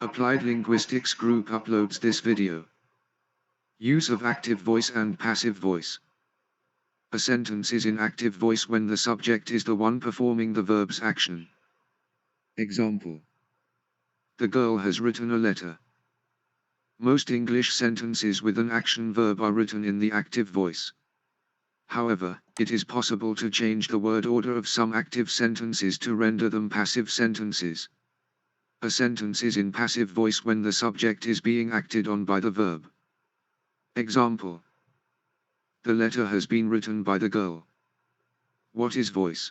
Applied Linguistics Group uploads this video. Use of active voice and passive voice. A sentence is in active voice when the subject is the one performing the verb's action. Example: the girl has written a letter. Most English sentences with an action verb are written in the active voice. However, it is possible to change the word order of some active sentences to render them passive sentences. A sentence is in passive voice when the subject is being acted on by the verb. Example: the letter has been written by the girl. What is voice?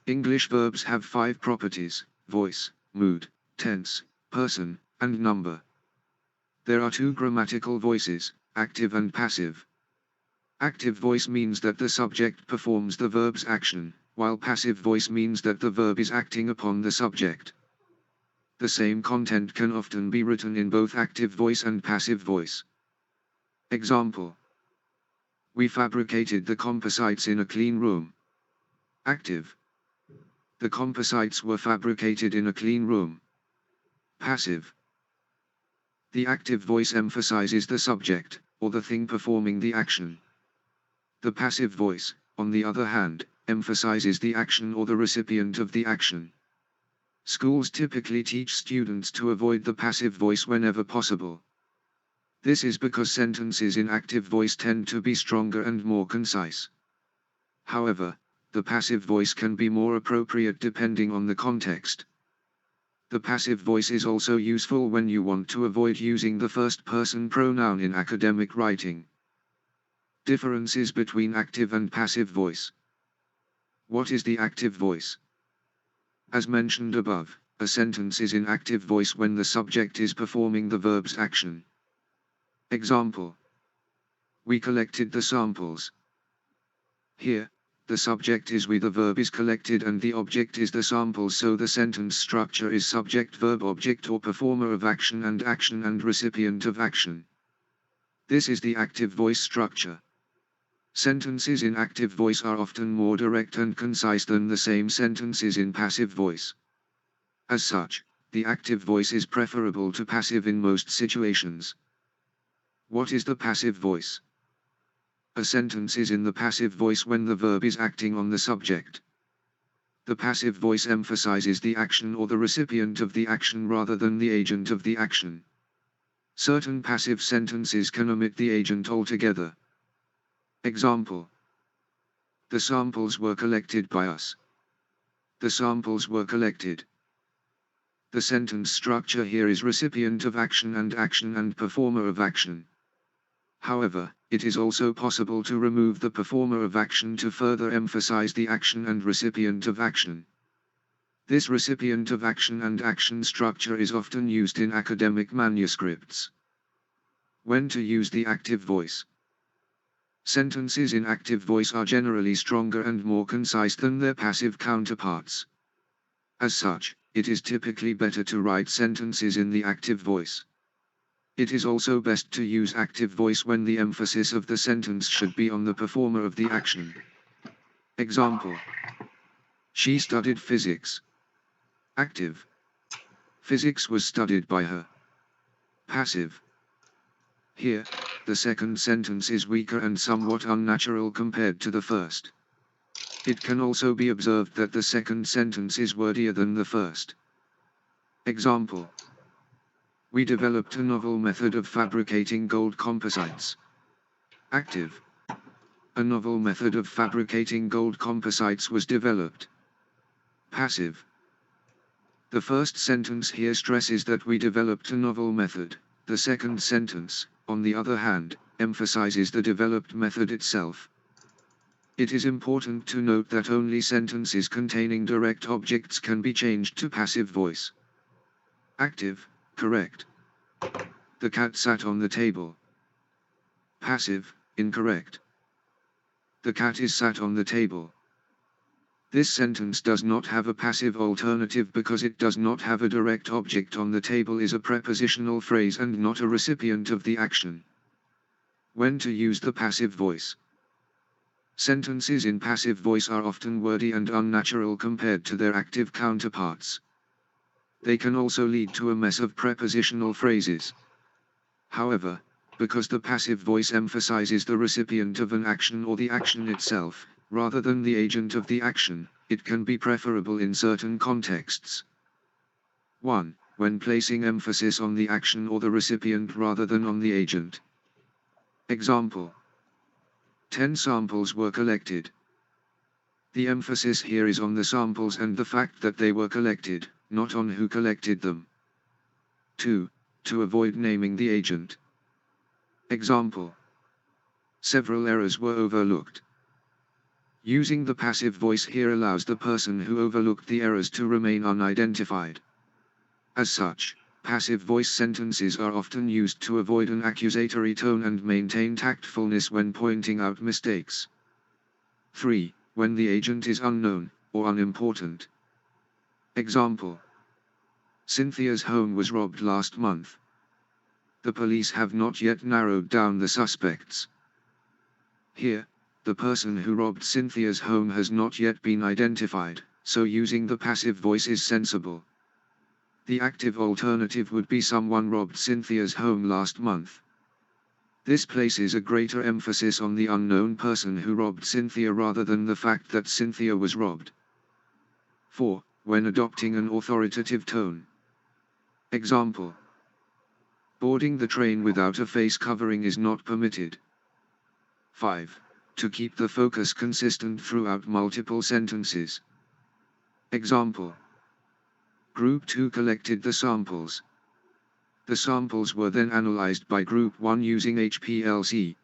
English verbs have 5 properties: voice, mood, tense, person, and number. There are 2 grammatical voices, active and passive. Active voice means that the subject performs the verb's action, while passive voice means that the verb is acting upon the subject. The same content can often be written in both active voice and passive voice. Example: we fabricated the composites in a clean room. Active: the composites were fabricated in a clean room. Passive: the active voice emphasizes the subject, or the thing performing the action. The passive voice, on the other hand, emphasizes the action or the recipient of the action. Schools typically teach students to avoid the passive voice whenever possible. This is because sentences in active voice tend to be stronger and more concise. However, the passive voice can be more appropriate depending on the context. The passive voice is also useful when you want to avoid using the first-person pronoun in academic writing. Differences between active and passive voice. What is the active voice? As mentioned above, a sentence is in active voice when the subject is performing the verb's action. Example: we collected the samples. Here, the subject is we, the verb is collected, and the object is the samples, so the sentence structure is subject verb object or performer of action and recipient of action. This is the active voice structure. Sentences in active voice are often more direct and concise than the same sentences in passive voice. As such, the active voice is preferable to passive in most situations. What is the passive voice? A sentence is in the passive voice when the verb is acting on the subject. The passive voice emphasizes the action or the recipient of the action rather than the agent of the action. Certain passive sentences can omit the agent altogether. Example: the samples were collected by us. The samples were collected. The sentence structure here is recipient of action and performer of action. However, it is also possible to remove the performer of action to further emphasize the action and recipient of action. This recipient of action and action structure is often used in academic manuscripts. When to use the active voice? Sentences in active voice are generally stronger and more concise than their passive counterparts. As such, it is typically better to write sentences in the active voice. It is also best to use active voice when the emphasis of the sentence should be on the performer of the action. Example: she studied physics. Active: physics was studied by her. Passive: here, the second sentence is weaker and somewhat unnatural compared to the first. It can also be observed that the second sentence is wordier than the first. Example: we developed a novel method of fabricating gold composites. Active: a novel method of fabricating gold composites was developed. Passive: the first sentence here stresses that we developed a novel method. The second sentence, on the other hand, emphasizes the developed method itself. It is important to note that only sentences containing direct objects can be changed to passive voice. Active: correct. The cat sat on the table. Passive: incorrect. The cat is sat on the table. This sentence does not have a passive alternative because it does not have a direct object. On the table is a prepositional phrase and not a recipient of the action. When to use the passive voice? Sentences in passive voice are often wordy and unnatural compared to their active counterparts. They can also lead to a mess of prepositional phrases. However, because the passive voice emphasizes the recipient of an action or the action itself, rather than the agent of the action, it can be preferable in certain contexts. 1. When placing emphasis on the action or the recipient rather than on the agent. Example: 10 samples were collected. The emphasis here is on the samples and the fact that they were collected, not on who collected them. 2. To avoid naming the agent. Example: several errors were overlooked. Using the passive voice here allows the person who overlooked the errors to remain unidentified. As such, passive voice sentences are often used to avoid an accusatory tone and maintain tactfulness when pointing out mistakes. 3. When the agent is unknown, or unimportant. Example: Cynthia's home was robbed last month. The police have not yet narrowed down the suspects. Here, the person who robbed Cynthia's home has not yet been identified, so using the passive voice is sensible. The active alternative would be someone robbed Cynthia's home last month. This places a greater emphasis on the unknown person who robbed Cynthia rather than the fact that Cynthia was robbed. 4. When adopting an authoritative tone. Example: boarding the train without a face covering is not permitted. 5. To keep the focus consistent throughout multiple sentences. Example: Group 2 collected the samples. The samples were then analyzed by Group 1 using HPLC.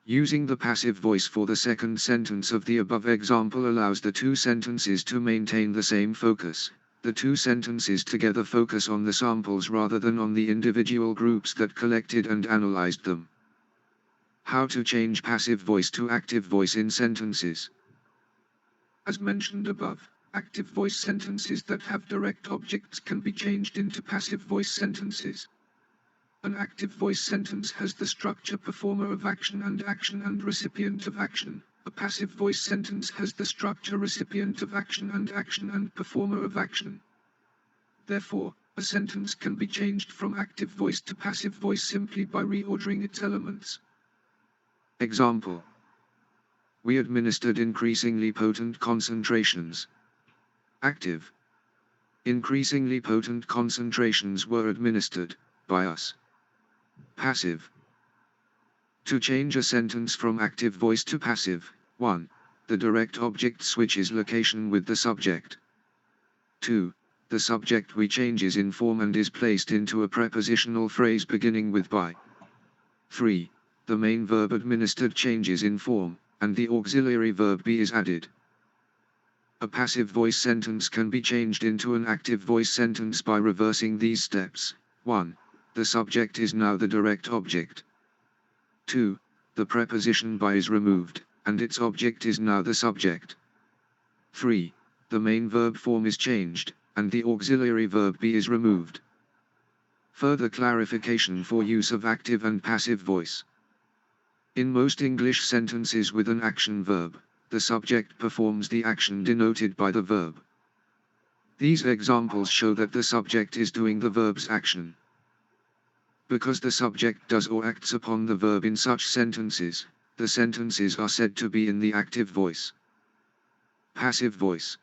Using the passive voice for the second sentence of the above example allows the two sentences to maintain the same focus. The two sentences together focus on the samples rather than on the individual groups that collected and analyzed them. How to change passive voice to active voice in sentences. As mentioned above, active voice sentences that have direct objects can be changed into passive voice sentences. An active voice sentence has the structure performer of action and recipient of action. A passive voice sentence has the structure recipient of action and performer of action. Therefore, a sentence can be changed from active voice to passive voice simply by reordering its elements. Example: we administered increasingly potent concentrations. Active: increasingly potent concentrations were administered by us. Passive: to change a sentence from active voice to passive, 1. The direct object switches location with the subject. 2. The subject we changes in form and is placed into a prepositional phrase beginning with by. 3. The main verb administered changes in form, and the auxiliary verb be is added. A passive voice sentence can be changed into an active voice sentence by reversing these steps. 1. The subject is now the direct object. 2. The preposition by is removed, and its object is now the subject. 3. The main verb form is changed, and the auxiliary verb be is removed. Further clarification for use of active and passive voice. In most English sentences with an action verb, the subject performs the action denoted by the verb. These examples show that the subject is doing the verb's action. Because the subject does or acts upon the verb in such sentences, the sentences are said to be in the active voice. Passive voice.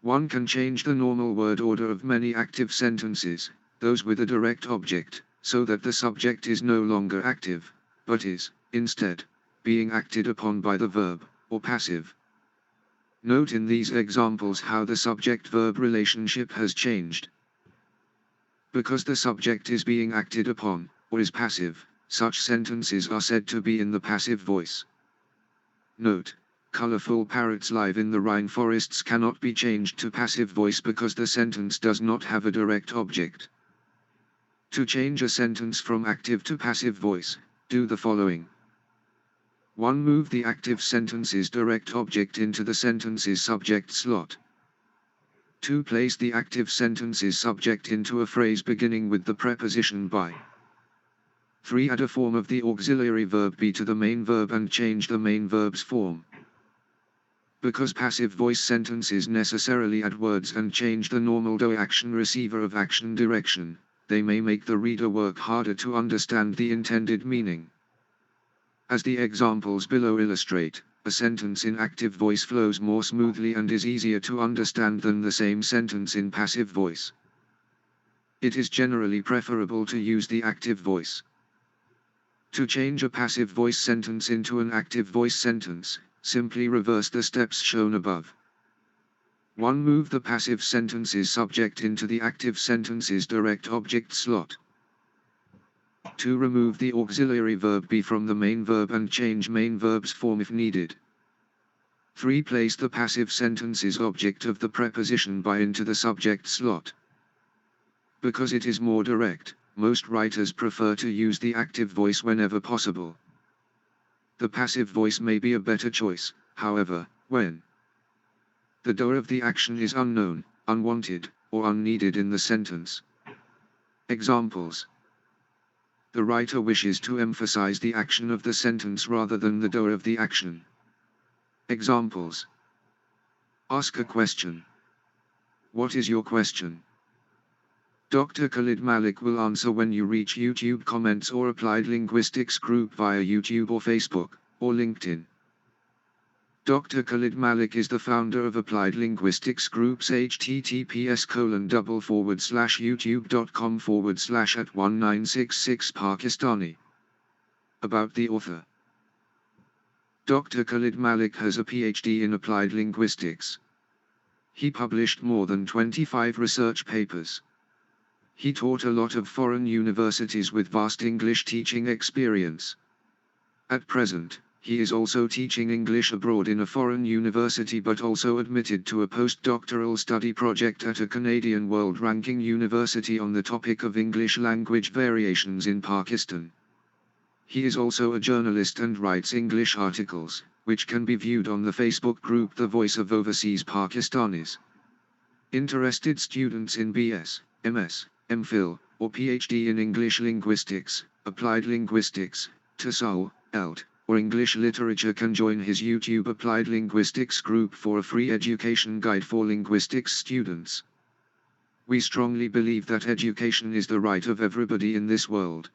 One can change the normal word order of many active sentences, those with a direct object, so that the subject is no longer active, but is, instead, being acted upon by the verb, or passive. Note in these examples how the subject-verb relationship has changed. Because the subject is being acted upon, or is passive, such sentences are said to be in the passive voice. Note: colorful parrots live in the rainforests cannot be changed to passive voice because the sentence does not have a direct object. To change a sentence from active to passive voice, do the following. 1. Move the active sentence's direct object into the sentence's subject slot. 2. Place the active sentence's subject into a phrase beginning with the preposition by. 3. Add a form of the auxiliary verb be to the main verb and change the main verb's form. Because passive voice sentences necessarily add words and change the normal do action receiver of action direction, they may make the reader work harder to understand the intended meaning. As the examples below illustrate, a sentence in active voice flows more smoothly and is easier to understand than the same sentence in passive voice. It is generally preferable to use the active voice. To change a passive voice sentence into an active voice sentence, simply reverse the steps shown above. 1. Move the passive sentence's subject into the active sentence's direct object slot. 2. Remove the auxiliary verb be from the main verb and change main verb's form if needed. 3. Place the passive sentence's object of the preposition by into the subject slot. Because it is more direct, most writers prefer to use the active voice whenever possible. The passive voice may be a better choice, however, when the do of the action is unknown, unwanted, or unneeded in the sentence. Examples. The writer wishes to emphasize the action of the sentence rather than the do of the action. Examples. Ask a question. What is your question? Dr. Khalid Malik will answer when you reach YouTube comments or Applied Linguistics group via YouTube or Facebook, or LinkedIn. Dr. Khalid Malik is the founder of Applied Linguistics Group's https://youtube.com/@1966 Pakistani. About the author. Dr. Khalid Malik has a PhD in Applied Linguistics. He published more than 25 research papers. He taught a lot of foreign universities with vast English teaching experience. At present, he is also teaching English abroad in a foreign university but also admitted to a postdoctoral study project at a Canadian world-ranking university on the topic of English language variations in Pakistan. He is also a journalist and writes English articles, which can be viewed on the Facebook group The Voice of Overseas Pakistanis. Interested students in BS, MS, MPhil, or PhD in English linguistics, applied linguistics, TESOL, ELT, or English literature can join his YouTube Applied Linguistics group for a free education guide for linguistics students. We strongly believe that education is the right of everybody in this world.